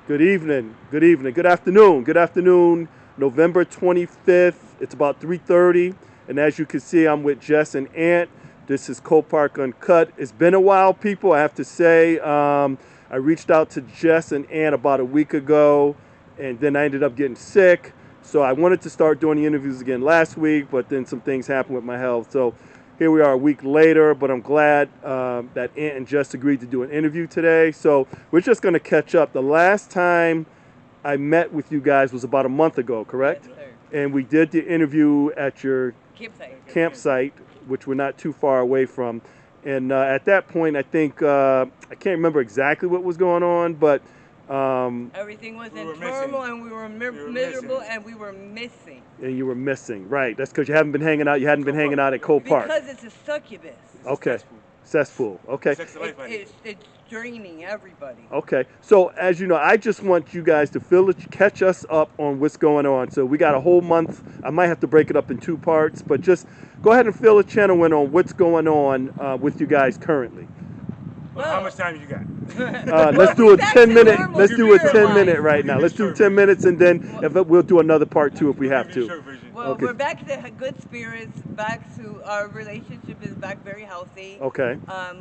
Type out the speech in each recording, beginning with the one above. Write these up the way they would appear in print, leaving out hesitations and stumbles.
Good evening. Good evening. Good afternoon. Good afternoon. November 25th. It's about 3:30, and as you can see, I'm with Jess and Ant. This is Carpark Uncut. It's been a while, people. I have to say, I reached out to Jess and Ant about a week ago, and then I ended up getting sick. So I wanted to start doing the interviews again last week, but then some things happened with my health. So here we are a week later, but I'm glad that Ant and Jess agreed to do an interview today. So we're just going to catch up. The last time I met with you guys was about a month ago, correct? Yes, sir. And we did the interview at your Campsite. which we're not too far away from. And at that point, I think, I can't remember exactly what was going on, but Everything was We in were turmoil, missing. and we were We were miserable, missing. and we were missing and you were missing. Right. That's because you haven't been hanging out. You hadn't been hanging out at Cole Park. because it's a succubus. It's a Okay. cesspool. Cesspool. Okay. Sex of life, I think. It's draining everybody. Okay, so as you know, I just want you guys to catch us up on what's going on. So we got a whole month. I might have to break it up in two parts, but just go ahead and fill the channel in on what's going on with you guys currently. Well, how much time you got? Let's do a back 10 to minute. normal Let's do a spirit 10 wise. minute right now. Let's do 10 minutes, and then if we'll do another part two if we have Give you a to. short version. Well, Okay. we're back to good spirits. Back to our relationship is back very healthy. Okay.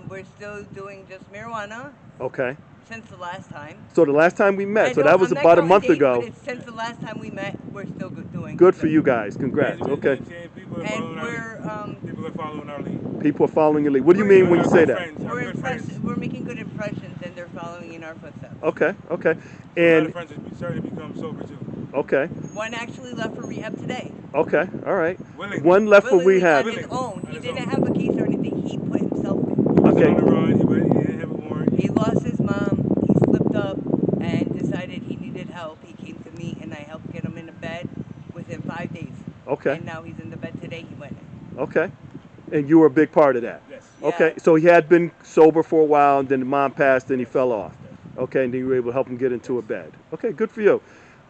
We're still doing just marijuana Okay. since the last time. So the last time we met, I so don't- that was I'm not about a counting month dates, ago. But it's since the last time we met, we're still doing Good for you guys. Congrats. Yeah, Okay. People are And following our we're lead. People are following our lead. People are following your lead. What do you We're- mean when you Our say good that? friends, our we're good impressed. friends. We're making good impressions, and they're following in our footsteps. Okay. Okay. So a lot And of friends are starting to become sober too. okay. One actually left for rehab today. Okay. All right. Willingly. One left for Willingly rehab. on his own. On He his didn't own. have a case or anything. He put himself there. He wasn't Okay. on the run. He didn't have a warrant. He lost his mom. He slipped up and decided he needed help. He came to me, and I helped get him in a bed within 5 days. Okay. And now he's in the bed today. He went in. Okay. And you were a big part of that. Yes. Okay. Yeah. So he had been sober for a while, and then the mom passed, and he fell off. Okay. And then you were able to help him get into a bed. Okay. Good for you.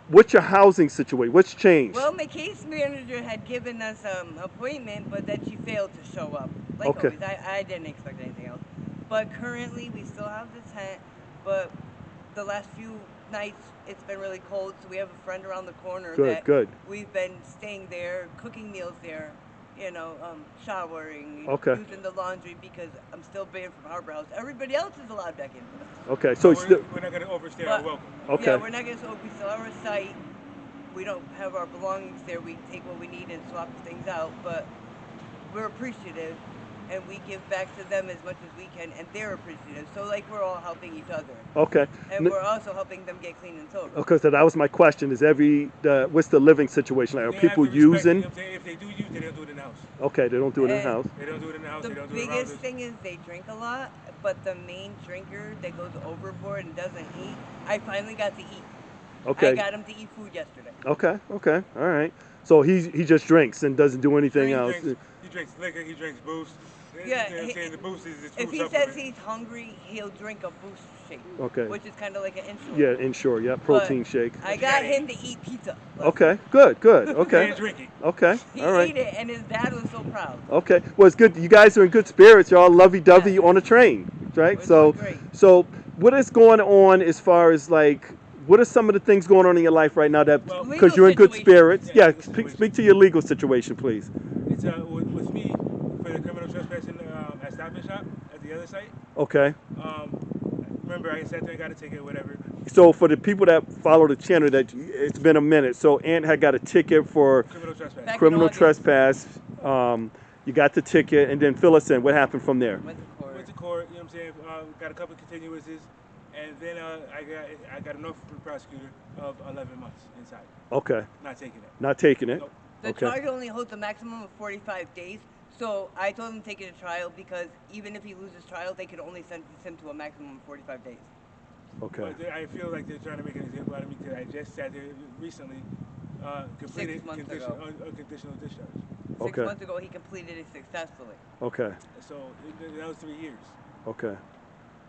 What's your housing situation? What's changed? Well, my case manager had given us an appointment, but then she failed to show up. Like Okay. always, I didn't expect anything else. But currently, we still have the tent, but the last few nights it's been really cold, so we have a friend around the corner Good, that good. we've been staying there, cooking meals there, showering, Okay. using the laundry because I'm still banned from Harbor House. Everybody else is allowed back in. Okay. So So it's still, we're not going to overstay our But- welcome. Okay. Yeah, we're not gonna. So we still have our site. We don't have our belongings there. We take what we need and swap things out. But we're appreciative, and we give back to them as much as we can, and they're appreciative. So like we're all helping each other, okay. and we're also helping them get clean and sober. Okay. So that was my question: is what's the living situation like? Are They people have to respect, using? you know what I'm saying? If they do use, they don't do it in the house. Okay. They don't do it in the And- house. They don't do it in the house. The They don't do it around biggest us. thing is they drink a lot, but the main drinker that goes overboard and doesn't eat, I finally got to eat. Okay. I got him to eat food yesterday. Okay. Okay. All right. So he just drinks and doesn't do anything He else. drinks liquor. He drinks Boost. Yeah, You know what I'm he- saying? The Boost is his If food he supplement. says he's hungry, he'll drink a Boost shake. Okay. Which is kind of like an insulin. Yeah. Insure. Yeah. Protein shake. I got him to eat pizza. Okay. Good. Good. Okay. And drinking. Okay. He All right. ate it, and his dad was so proud. Okay. Well, it's good. You guys are in good spirits. You're all lovey-dovey on a train, right? We're So, doing great. so what is going on as far as like, what are some of the things going on in your life right now that Well, because Legal you're in good situation. spirits? Yeah, Yeah. legal Speak, situation. speak to your legal situation, please. It's with me for the criminal trespassing at Stop and Shop at the other site. Okay. Remember, I sat there and got a ticket, whatever. So for the people that follow the channel, that it's been a minute. So Ant had got a ticket for Criminal trespassing. Back in criminal August. trespass. You got the ticket, and then fill us in. What happened from there? Went to court. Went to court, you know what I'm saying? Got a couple of continuances, and then I got an offer from the prosecutor of 11 months inside. Okay. Not taking it. Not taking it. Nope. The Okay. charge only holds a maximum of 45 days. So I told him to take it to trial because even if he loses trial, they could only sentence him to a maximum of 45 days. Okay. But I feel like they're trying to make an example out of me because I just sat there recently, completed 6 months ago. unconditional discharge. 6 Okay. months ago, he completed it successfully. Okay. So that was 3 years. Okay.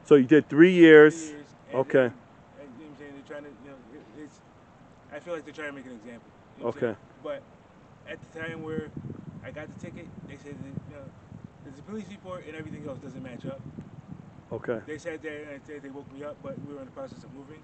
So you did 3 years. 3 years. And Okay. and you know what I'm saying? They're trying to, it's. I feel like they're trying to make an example. You know what I'm Okay. saying? But at the time where I got the ticket, they said that, the police report and everything else doesn't match up. Okay. They sat there and said they woke me up, but we were in the process of moving.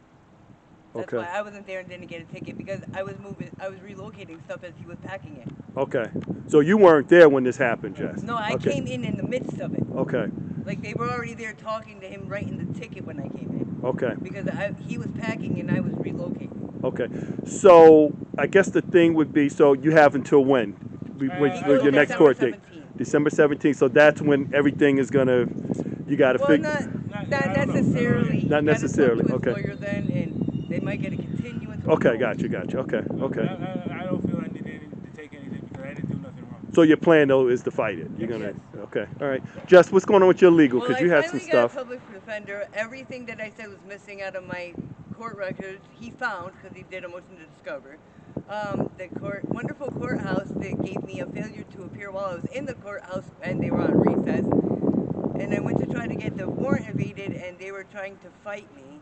That's Okay. why I wasn't there and didn't get a ticket because I was relocating stuff as he was packing it. Okay. So you weren't there when this happened, Jess? No, I Okay. came in the midst of it. Okay. Like they were already there talking to him, writing the ticket when I came in. Okay. Because he was packing and I was relocating. Okay. So I guess the thing would be, so you have until when? He Your goes next December court date? 17th. December 17th. So that's when everything is gonna. You got to Well, fix. not I don't know. necessarily. Not He necessarily, got to talk to his okay. lawyer then, and they might get a continuance. Who Okay. knows? Gotcha. Okay. Okay. I don't feel I need to take anything because I didn't do nothing wrong. So your plan though is to fight it. You're Yes. gonna. Yes. Okay. All right. Jess, what's going on with your legal? Well, Because I you had some finally got a stuff. public defender. Everything that I said was missing out of my court records, he found because he did a motion to discover. The wonderful courthouse, they gave me a failure to appear while I was in the courthouse and they were on recess. And I went to try to get the warrant evaded, and they were trying to fight me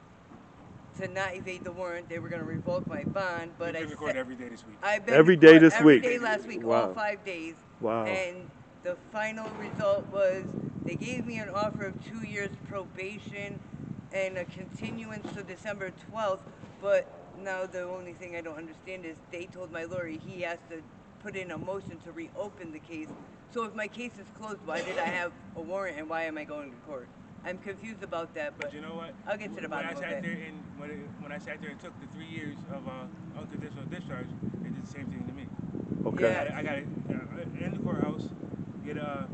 to not evade the warrant. They were going to revoke my bond, but You've I been recording every day this week. I've been Every in day court this every week. day last week, Wow. all 5 days. Wow. And the final result was they gave me an offer of 2 years probation and a continuance to December 12th. But now the only thing I don't understand is they told my lawyer he has to put in a motion to reopen the case. So if my case is closed, why did I have a warrant and why am I going to court? I'm confused about that, but You know what? I'll get to the bottom of it. When I sat there and took the 3 years of unconditional discharge, they did the same thing to me. Okay. Yeah. I got it in the courthouse, get a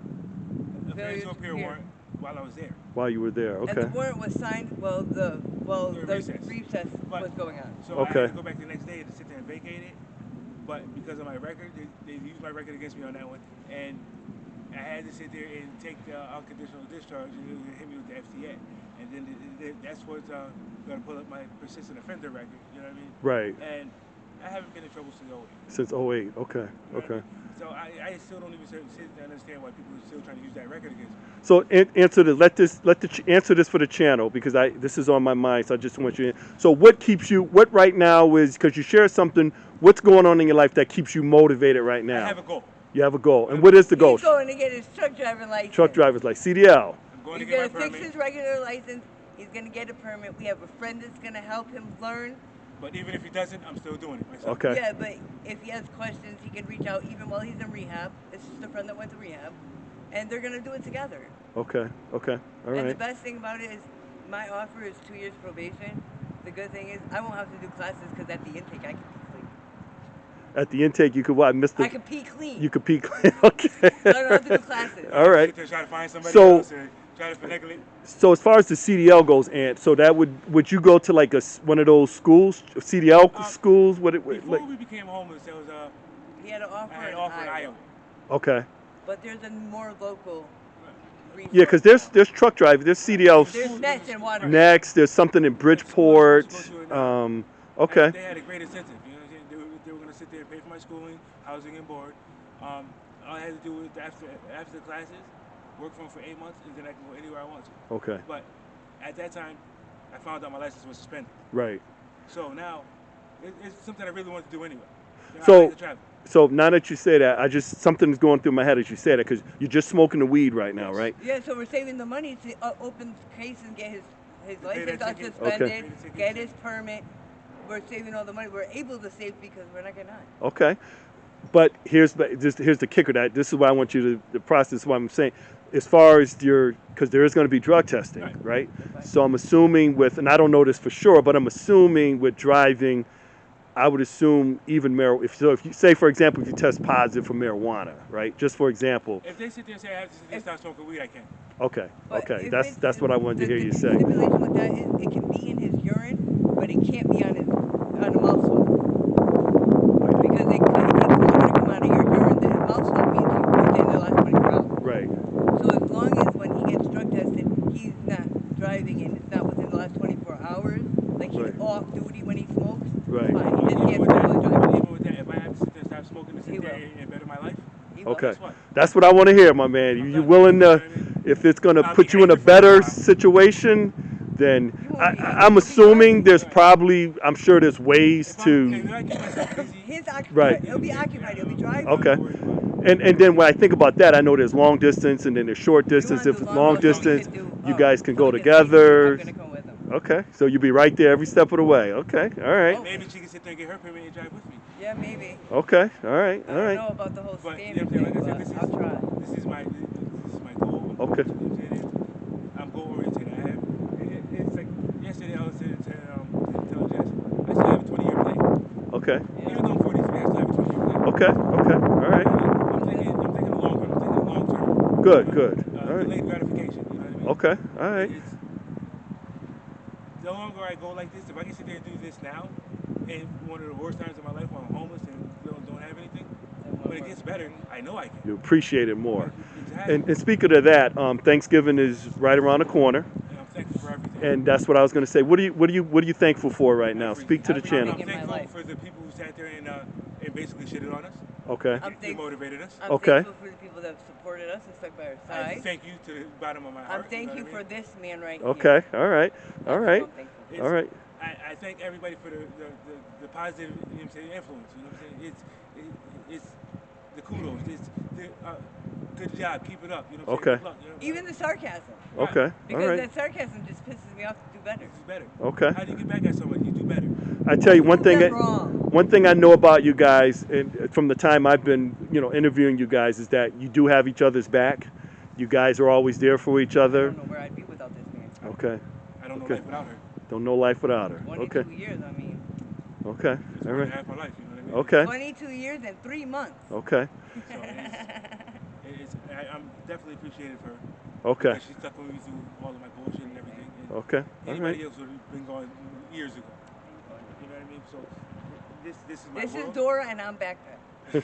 failure to appear warrant while I was there. While you were there. And Okay. the warrant was signed while the recess. recess But- was going on. So I Okay. had to go back the next day to sit there and vacate it. But because of my record, they used my record against me on that one. And I had to sit there and take the unconditional discharge and hit me with the FTA. And then that's what's going to pull up my persistent offender record. You know what I mean? Right. And I haven't been in trouble since 08. Since '08. Okay. You know what I Okay. mean? So I still don't even sit and understand why people are still trying to use that record against me. So answer this. Answer this for the channel because this is on my mind. So I just want you. So what keeps you? What right now is because you share something. What's going on in your life that keeps you motivated right now? I have a goal. You have a goal, and what is the goal? He's going to get his truck driving license. Truck drivers like CDL. I'm going He's to get going my to fix permit. his regular license. He's going to get a permit. We have a friend that's going to help him learn. But even if he doesn't, I'm still doing it myself. Okay. Yeah, but if he has questions, he can reach out even while he's in rehab. It's just a friend that went to rehab. And they're going to do it together. Okay. Okay. All And the right. best thing about it is my offer is 2 years probation. The good thing is I won't have to do classes because at the intake I can pee clean. At the intake, you could what? I can pee clean. You could peek. Okay. I don't have to do classes. All right. Sit there, try to find somebody So- else or try to finagle it. So as far as the CDL goes, Ant, so that would you go to like one of those schools, CDL schools? What it Before like? we became homeless, there was He had an offer I had in an offer in Iowa. Iowa. Okay. But there's a more local resource. Yeah, because there's truck drivers, there's CDLs. There's Nets in Water. Next, there's something in Bridgeport. Okay. They had a great incentive. You know what I'm saying? They were going to sit there and pay for my schooling, housing, and board. All I had to do was after the classes, work for them for 8 months, and then I can go anywhere I want to. Okay. But at that time, I found out my license was suspended. Right. So now, it's something I really want to do anyway. You know, I So, like to travel. so now that you say that, something's going through my head as you say that because you're just smoking the weed right now, right? Yeah, so we're saving the money to open the case and get his pay license that ticket. unsuspended, Okay. get his permit. We're saving all the money. We're able to save because we're not getting high. Okay. But here's the kicker. That this is why I want you to process what I'm saying. As far as because there is going to be drug testing, right? Right. So I'm assuming and I don't know this for sure, but I'm assuming with driving, I would assume even marijuana. If you say, for example, if you test positive for marijuana, right? Just for example. If they sit there and say I have to sit there and stop smoking weed, I can. Okay. But Okay. if That's it's- what I wanted to hear the you say. stipulation with that is it can be in his urine, but it can't be on a mouth swab. Because it's going to come out of your urine. The mouth swab means you did in the last 24 hours. Right. So as long as when he gets drug tested, he's not driving and it's not within the last 24 hours, like he's Right. off duty when he smokes, Right. fine. He just Even can't with that, really drive. even with that, if I have to sit there and stop smoking to He sit there will. and better my life, He will. Okay. Guess what? That's what I want to hear, my man. You're willing to, if it's going to I'll put be you in a angry for a better while. situation, then You won't be angry. I'm assuming I'm sure there's ways if I to, keep myself busy, His occupied. Right. He'll be occupied. He'll be driving. Okay. I'm not worried about it. and then when I think about that, I know there's long distance and then there's short You distance. wanna If do it's long distance, we distance, could do, you guys can so go we can take you. together. I'm gonna come with him. Okay. So you'll be right there every step of the way. Okay. All right. Oh. Maybe she can sit there and get her permit and drive with me. Yeah, maybe. Okay. All right. I All don't right. know about the whole But you standard know what I'm thing, saying? Like I said, but I'll try. this is my goal. Okay. You know what I'm saying? I'm goal oriented. It's like yesterday I was telling Jess, I still have a 20-year plan. Okay. Yeah. Even though I'm 43, I still have a 20-year plan. Okay. Okay. All right. I'm thinking long run. I'm thinking long term. Good. You know, Good. All right. delayed gratification. You know what I mean? Okay. All right. It's the longer I go like this, if I can sit there and do this now, in one of the worst times of my life when I'm homeless and don't have anything, when it gets better, I know I can. You appreciate it more. Exactly. And speaking of that, Thanksgiving is right around the corner, And I'm thankful for everything. and that's what I was going to say. What are you thankful for right now? Speak to the Everything. channel. I'm in my thankful life. for the people who sat there and basically shitted on us. Okay. I'm They motivated us. I'm Okay. thankful for the people that have supported us and stuck by our I side. thank you to the bottom of my heart. I'm thank know you what I for mean? this man right Okay. here. All right. That's All what right. I'm thankful for. It's, All right. I thank everybody for the positive, you know what I'm saying, influence. You know what I'm saying? It's the kudos. It's the good job. Keep it up. You know what I'm saying? Okay. Good luck. You know, Even the sarcasm. Right. Okay. All Because right. that sarcasm just pisses me off to do better. This is better. Okay. How do you get back at somebody? You do better. I tell you one Prove thing. them wrong. One thing I know about you guys, and from the time I've been, interviewing you guys, is that you do have each other's back. You guys are always there for each I other. don't know where I'd be without this man. Okay. I don't know Okay. life without her. Don't know life without her. 22 Okay. years, I mean. Okay. It's All more than right. half my life. You know what I mean? Okay. 22 years and 3 months. Okay. So I'm definitely appreciative of her. Okay. Because she stuck with me through all of my bullshit and everything. And Okay. All anybody right. else would have been gone years ago. You know what I mean? So this is my This world. is Dora and I'm back there.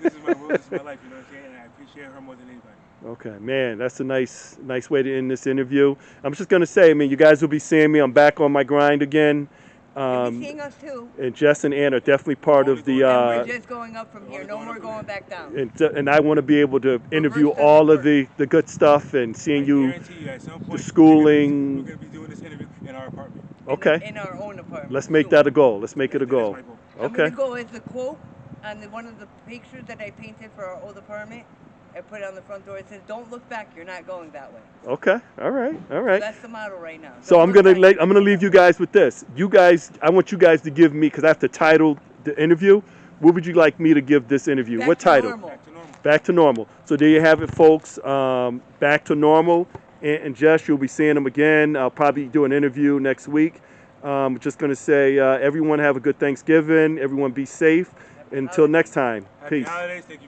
This is my world. This is my life. You know what I'm saying? And I appreciate her more than anybody. Okay, man, that's a nice way to end this interview. I'm just gonna say, you guys will be seeing me. I'm back on my grind again. You'll be seeing us too. And Jess and Ann are definitely part of the. And we're just going up from here. No more going back down. And I want to be able to interview doesn't all of work. the good stuff and seeing I you. guarantee you at some point, The schooling. We're going to be doing this interview in our apartment. Okay. In our own apartment. Let's make soon. that a goal. Let's make it a That's goal. my goal. I'm Okay. gonna go as the quote on one of the pictures that I painted for our old apartment. I put it on the front door. It says, "Don't look back. You're not going that way." Okay. All right. All So right. that's the motto right now. So Don't I'm look gonna back. I'm gonna leave you guys with this. You guys, I want you guys to give me, because I have to title the interview. What would you like me to give this interview? Back What to title? normal. Back to normal. Back to normal. So there you have it, folks. Back to normal. And Jess, you'll be seeing them again. I'll probably do an interview next week. Just gonna say, everyone have a good Thanksgiving. Everyone be safe. Until next time. Happy Peace. holidays. Thank you.